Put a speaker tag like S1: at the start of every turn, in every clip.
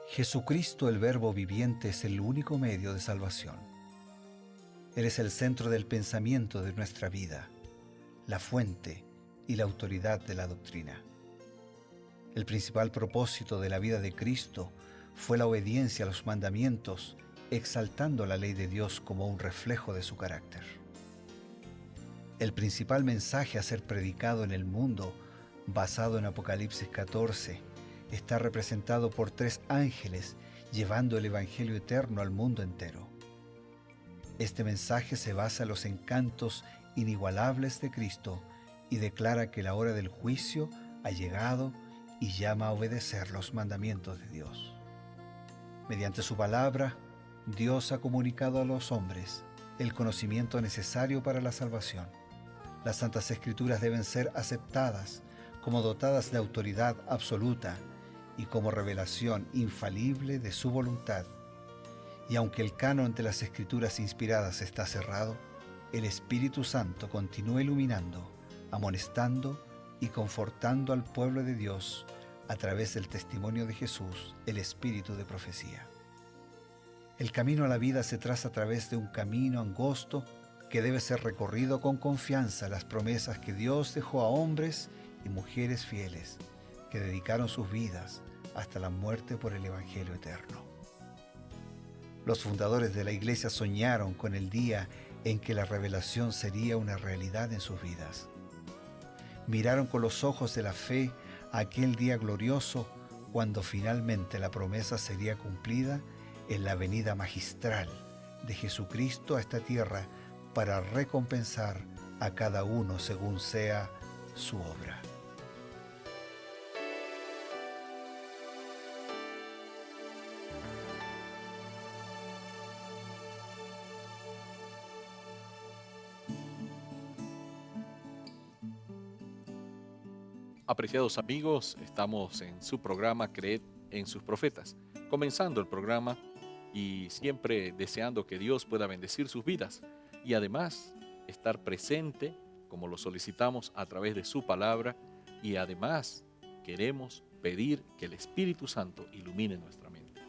S1: Jesucristo, el Verbo viviente, es el único medio de salvación. Él es el centro del pensamiento de nuestra vida, la fuente y la autoridad de la doctrina. El principal propósito de la vida de Cristo fue la obediencia a los mandamientos, exaltando la ley de Dios como un reflejo de su carácter. El principal mensaje a ser predicado en el mundo, basado en Apocalipsis 14, está representado por 3 ángeles llevando el Evangelio eterno al mundo entero. Este mensaje se basa en los encantos inigualables de Cristo y declara que la hora del juicio ha llegado y llama a obedecer los mandamientos de Dios. Mediante su palabra, Dios ha comunicado a los hombres el conocimiento necesario para la salvación. Las Santas Escrituras deben ser aceptadas como dotadas de autoridad absoluta y como revelación infalible de su voluntad. Y aunque el canon de las Escrituras inspiradas está cerrado, el Espíritu Santo continúa iluminando, amonestando y confortando al pueblo de Dios a través del testimonio de Jesús, el Espíritu de profecía. El camino a la vida se traza a través de un camino angosto que debe ser recorrido con confianza a las promesas que Dios dejó a hombres y mujeres fieles que dedicaron sus vidas hasta la muerte por el Evangelio eterno. Los fundadores de la Iglesia soñaron con el día en que la revelación sería una realidad en sus vidas. Miraron con los ojos de la fe a aquel día glorioso cuando finalmente la promesa sería cumplida en la venida magistral de Jesucristo a esta tierra para recompensar a cada uno según sea su obra.
S2: Apreciados amigos, estamos en su programa Creed en sus profetas, comenzando el programa y siempre deseando que Dios pueda bendecir sus vidas y además estar presente como lo solicitamos a través de su palabra y además queremos pedir que el Espíritu Santo ilumine nuestra mente,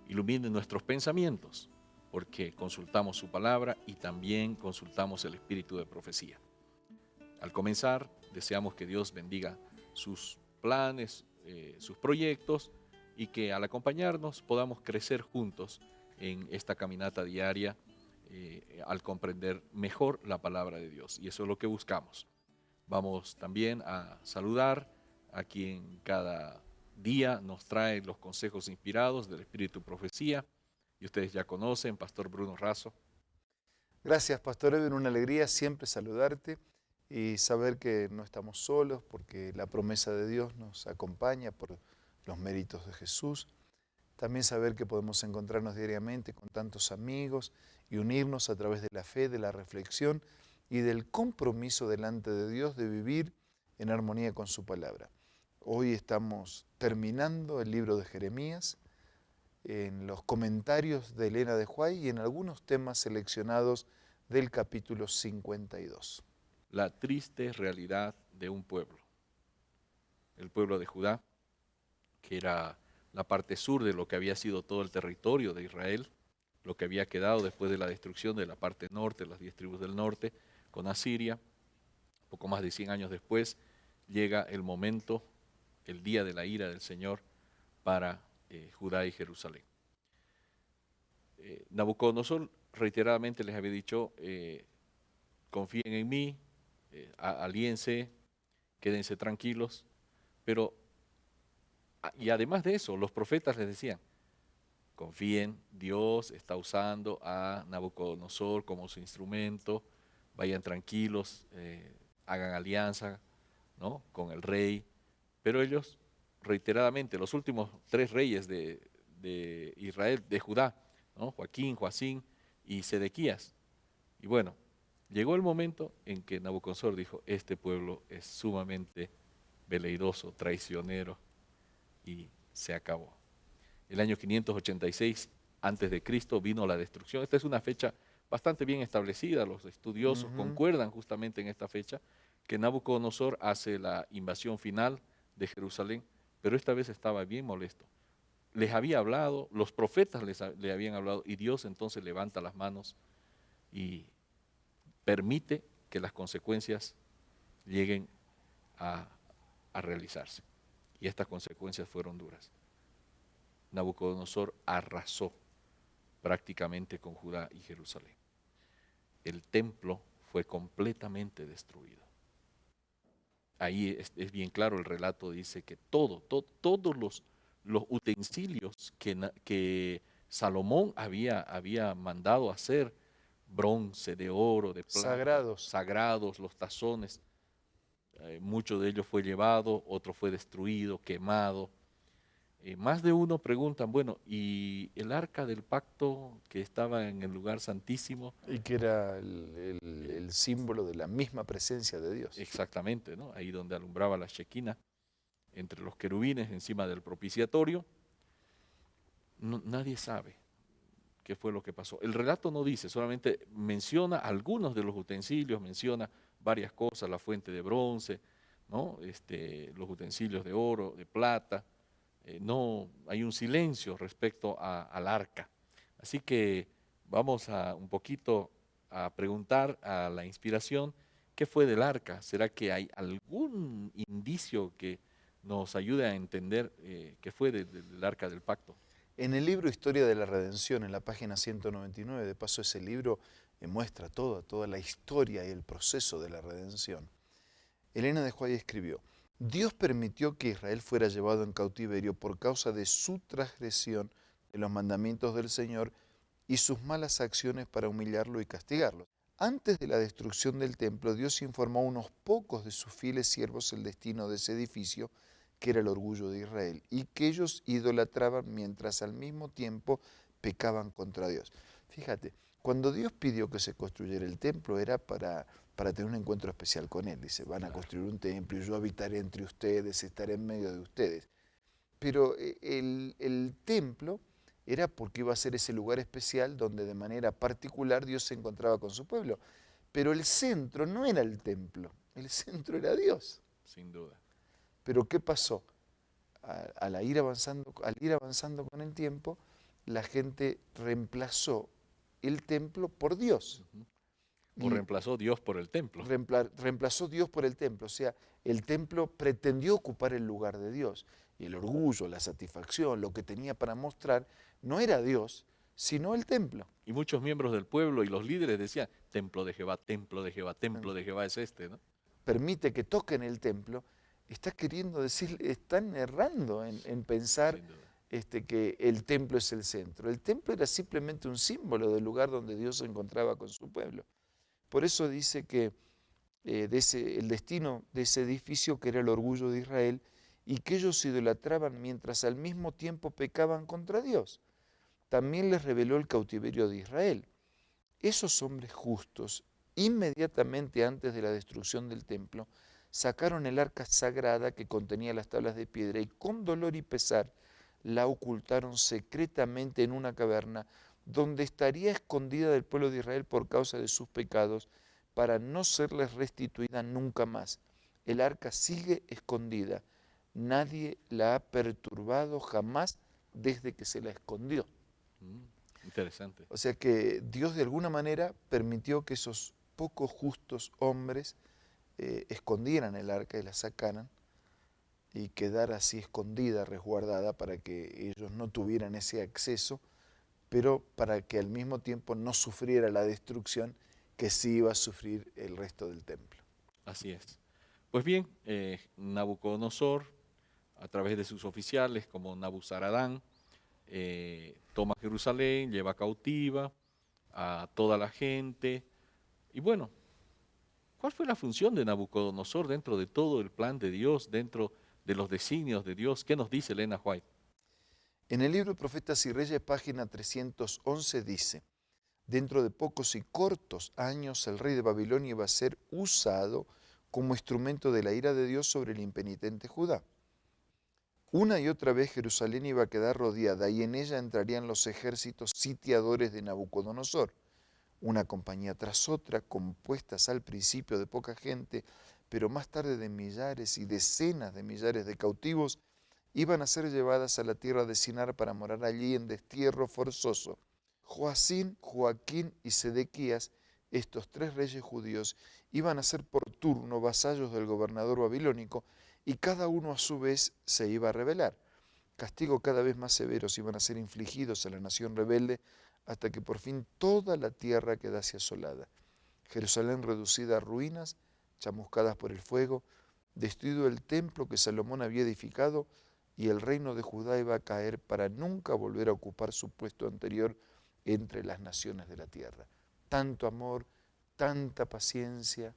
S2: ilumine nuestros pensamientos, porque consultamos su palabra y también consultamos el espíritu de profecía. Al comenzar, deseamos que Dios bendiga sus planes, sus proyectos y que al acompañarnos podamos crecer juntos en esta caminata diaria al comprender mejor la palabra de Dios. Y eso es lo que buscamos. Vamos también a saludar a quien cada día nos trae los consejos inspirados del Espíritu de Profecía. Y ustedes ya conocen, Pastor Bruno Razo.
S3: Gracias, Pastor Edwin, una alegría siempre saludarte y saber que no estamos solos porque la promesa de Dios nos acompaña por los méritos de Jesús. También saber que podemos encontrarnos diariamente con tantos amigos y unirnos a través de la fe, de la reflexión y del compromiso delante de Dios de vivir en armonía con su palabra. Hoy estamos terminando el libro de Jeremías, en los comentarios de Elena de Huay y en algunos temas seleccionados del capítulo 52.
S2: La triste realidad de un pueblo. El pueblo de Judá, que era la parte sur de lo que había sido todo el territorio de Israel, lo que había quedado después de la destrucción de la parte norte, las 10 tribus del norte, con Asiria. Poco más de 100 años después, llega el momento, el día de la ira del Señor para Judá y Jerusalén. Nabucodonosor reiteradamente les había dicho, confíen en mí, alíense, quédense tranquilos, pero, y además de eso, los profetas les decían, confíen, Dios está usando a Nabucodonosor como su instrumento, vayan tranquilos, hagan alianza, ¿no?, con el rey, pero ellos reiteradamente, los últimos 3 reyes de Israel, de Judá, ¿no?, Joaquín, Joacín y Sedequías, y bueno, llegó el momento en que Nabucodonosor dijo, este pueblo es sumamente veleidoso, traicionero, y se acabó. El año 586 antes de Cristo vino la destrucción. Esta es una fecha bastante bien establecida, los estudiosos concuerdan justamente en esta fecha, que Nabucodonosor hace la invasión final de Jerusalén, pero esta vez estaba bien molesto. les había hablado, los profetas le habían hablado, y Dios entonces levanta las manos y permite que las consecuencias lleguen a realizarse. Y estas consecuencias fueron duras. Nabucodonosor arrasó prácticamente con Judá y Jerusalén. El templo fue completamente destruido. Ahí es bien claro, el relato dice que todos los utensilios que Salomón había mandado hacer, bronce, de oro, de plata, sagrados, los tazones, mucho de ellos fue llevado, otro fue destruido, quemado. Más de uno preguntan, bueno, ¿y el arca del pacto que estaba en el lugar santísimo?
S3: Y que era el símbolo de la misma presencia de Dios.
S2: Exactamente, ¿no? Ahí donde alumbraba la Shekinah, entre los querubines, encima del propiciatorio. Nadie sabe qué fue lo que pasó. El relato no dice, solamente menciona algunos de los utensilios, menciona varias cosas, la fuente de bronce, ¿no? Los utensilios de oro, de plata. No hay un silencio respecto al arca. Así que vamos un poquito a preguntar a la inspiración, ¿qué fue del arca? ¿Será que hay algún indicio que nos ayude a entender qué fue del arca del pacto?
S3: En el libro Historia de la Redención, en la página 199, de paso ese libro muestra toda la historia y el proceso de la redención. Elena de White escribió: Dios permitió que Israel fuera llevado en cautiverio por causa de su transgresión de los mandamientos del Señor y sus malas acciones para humillarlo y castigarlo. Antes de la destrucción del templo, Dios informó a unos pocos de sus fieles siervos el destino de ese edificio, que era el orgullo de Israel, y que ellos idolatraban mientras al mismo tiempo pecaban contra Dios. Fíjate, cuando Dios pidió que se construyera el templo era para tener un encuentro especial con Él. Dice, van a construir un templo y yo habitaré entre ustedes, estaré en medio de ustedes. Pero el templo era porque iba a ser ese lugar especial donde de manera particular Dios se encontraba con su pueblo. Pero el centro no era el templo, el centro era Dios.
S2: Sin duda.
S3: Pero ¿qué pasó? Al ir avanzando con el tiempo, la gente reemplazó el templo por Dios.
S2: O reemplazó Dios por el templo.
S3: Reemplazó Dios por el templo. O sea, el templo pretendió ocupar el lugar de Dios. Y el orgullo, la satisfacción, lo que tenía para mostrar, no era Dios, sino el templo.
S2: Y muchos miembros del pueblo y los líderes decían, templo de Jehová, templo de Jehová, templo de Jehová es este, ¿no?
S3: Permite que toquen el templo. Está queriendo decir, están errando en pensar que el templo es el centro. El templo era simplemente un símbolo del lugar donde Dios se encontraba con su pueblo. Por eso dice que el destino de ese edificio, que era el orgullo de Israel, y que ellos idolatraban mientras al mismo tiempo pecaban contra Dios. También les reveló el cautiverio de Israel. Esos hombres justos, inmediatamente antes de la destrucción del templo, sacaron el arca sagrada que contenía las tablas de piedra y con dolor y pesar la ocultaron secretamente en una caverna donde estaría escondida del pueblo de Israel por causa de sus pecados, para no serles restituida nunca más. El arca sigue escondida. Nadie la ha perturbado jamás desde que se la escondió.
S2: Interesante.
S3: O sea que Dios de alguna manera permitió que esos pocos justos hombres escondieran el arca y la sacaran y quedara así escondida, resguardada, para que ellos no tuvieran ese acceso, pero para que al mismo tiempo no sufriera la destrucción que sí iba a sufrir el resto del templo.
S2: Así es. Pues bien, Nabucodonosor, a través de sus oficiales como Nabuzaradán, toma Jerusalén, lleva cautiva a toda la gente. Y bueno, ¿cuál fue la función de Nabucodonosor dentro de todo el plan de Dios, dentro de los designios de Dios? ¿Qué nos dice Elena White?
S3: En el libro Profetas y Reyes, página 311, dice: dentro de pocos y cortos años el rey de Babilonia iba a ser usado como instrumento de la ira de Dios sobre el impenitente Judá. Una y otra vez Jerusalén iba a quedar rodeada y en ella entrarían los ejércitos sitiadores de Nabucodonosor, una compañía tras otra, compuestas al principio de poca gente, pero más tarde de millares y decenas de millares de cautivos, iban a ser llevadas a la tierra de Sinar para morar allí en destierro forzoso. Joacín, Joaquín y Sedequías, estos 3 reyes judíos, iban a ser por turno vasallos del gobernador babilónico, y cada uno a su vez se iba a rebelar. Castigos cada vez más severos iban a ser infligidos a la nación rebelde hasta que por fin toda la tierra quedase asolada. Jerusalén reducida a ruinas, chamuscadas por el fuego, destruido el templo que Salomón había edificado, y el reino de Judá iba a caer para nunca volver a ocupar su puesto anterior entre las naciones de la tierra. Tanto amor, tanta paciencia,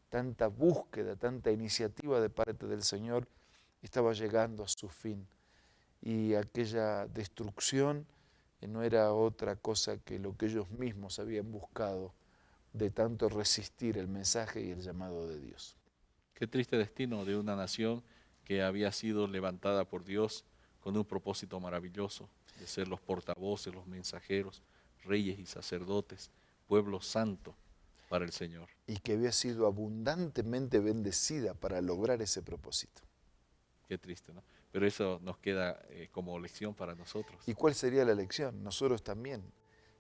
S3: tanta búsqueda, tanta iniciativa de parte del Señor estaba llegando a su fin. Y aquella destrucción no era otra cosa que lo que ellos mismos habían buscado de tanto resistir el mensaje y el llamado de Dios.
S2: Qué triste destino de una nación que había sido levantada por Dios con un propósito maravilloso, de ser los portavoces, los mensajeros, reyes y sacerdotes, pueblo santo para el Señor.
S3: Y que había sido abundantemente bendecida para lograr ese propósito.
S2: Qué triste, ¿no? Pero eso nos queda como lección para nosotros.
S3: ¿Y cuál sería la lección? Nosotros también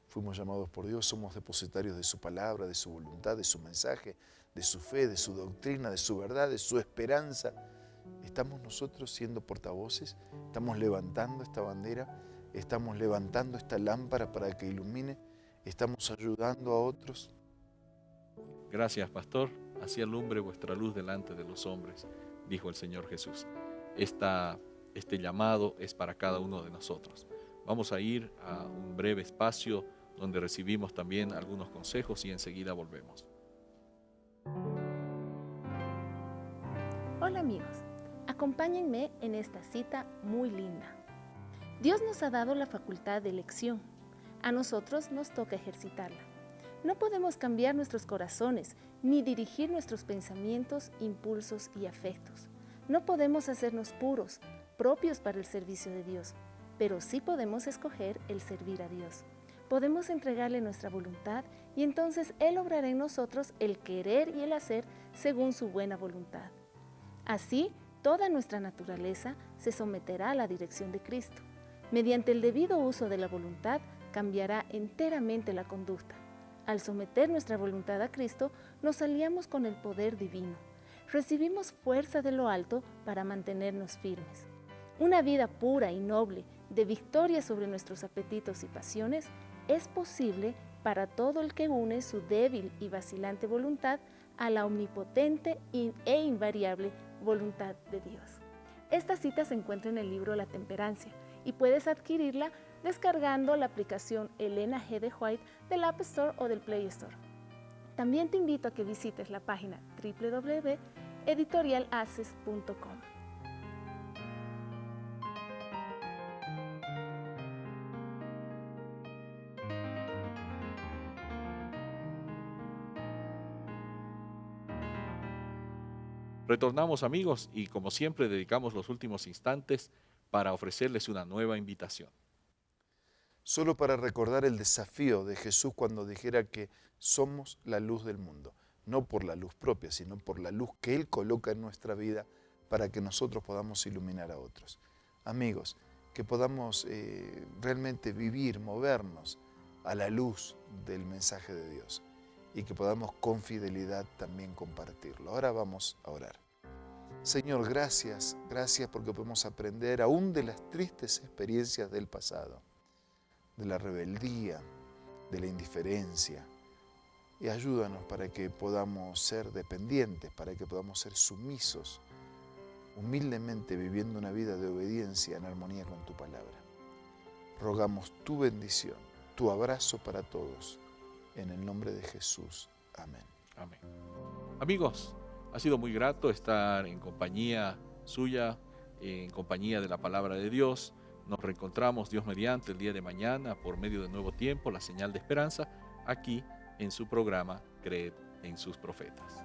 S3: fuimos llamados por Dios, somos depositarios de su palabra, de su voluntad, de su mensaje, de su fe, de su doctrina, de su verdad, de su esperanza. ¿Estamos nosotros siendo portavoces? ¿Estamos levantando esta bandera? ¿Estamos levantando esta lámpara para que ilumine? ¿Estamos ayudando a otros?
S2: Gracias, pastor. Así alumbre vuestra luz delante de los hombres, dijo el Señor Jesús. Este llamado es para cada uno de nosotros. Vamos a ir a un breve espacio donde recibimos también algunos consejos y enseguida volvemos.
S4: Hola amigos, acompáñenme en esta cita muy linda. Dios nos ha dado la facultad de elección. A nosotros nos toca ejercitarla. No podemos cambiar nuestros corazones ni dirigir nuestros pensamientos, impulsos y afectos. No podemos hacernos puros, propios para el servicio de Dios, pero sí podemos escoger el servir a Dios. Podemos entregarle nuestra voluntad y entonces Él obrará en nosotros el querer y el hacer según su buena voluntad. Así, toda nuestra naturaleza se someterá a la dirección de Cristo. Mediante el debido uso de la voluntad, cambiará enteramente la conducta. Al someter nuestra voluntad a Cristo, nos aliamos con el poder divino. Recibimos fuerza de lo alto para mantenernos firmes. Una vida pura y noble, de victoria sobre nuestros apetitos y pasiones, es posible para todo el que une su débil y vacilante voluntad a la omnipotente e invariable voluntad de Dios. Esta cita se encuentra en el libro La Temperancia y puedes adquirirla descargando la aplicación Elena G. de White del App Store o del Play Store. También te invito a que visites la página www.editorialaces.com.
S2: Retornamos, amigos, y como siempre dedicamos los últimos instantes para ofrecerles una nueva invitación.
S3: Solo para recordar el desafío de Jesús cuando dijera que somos la luz del mundo, no por la luz propia, sino por la luz que Él coloca en nuestra vida para que nosotros podamos iluminar a otros. Amigos, que podamos realmente vivir, movernos a la luz del mensaje de Dios y que podamos con fidelidad también compartirlo. Ahora vamos a orar. Señor, gracias porque podemos aprender aún de las tristes experiencias del pasado, de la rebeldía, de la indiferencia. Y ayúdanos para que podamos ser dependientes, para que podamos ser sumisos, humildemente viviendo una vida de obediencia en armonía con tu palabra. Rogamos tu bendición, tu abrazo para todos. En el nombre de Jesús. Amén.
S2: Amén. Amigos, ha sido muy grato estar en compañía suya, en compañía de la palabra de Dios. Nos reencontramos, Dios mediante, el día de mañana por medio de Nuevo Tiempo, la señal de esperanza, aquí en su programa Creed en sus profetas.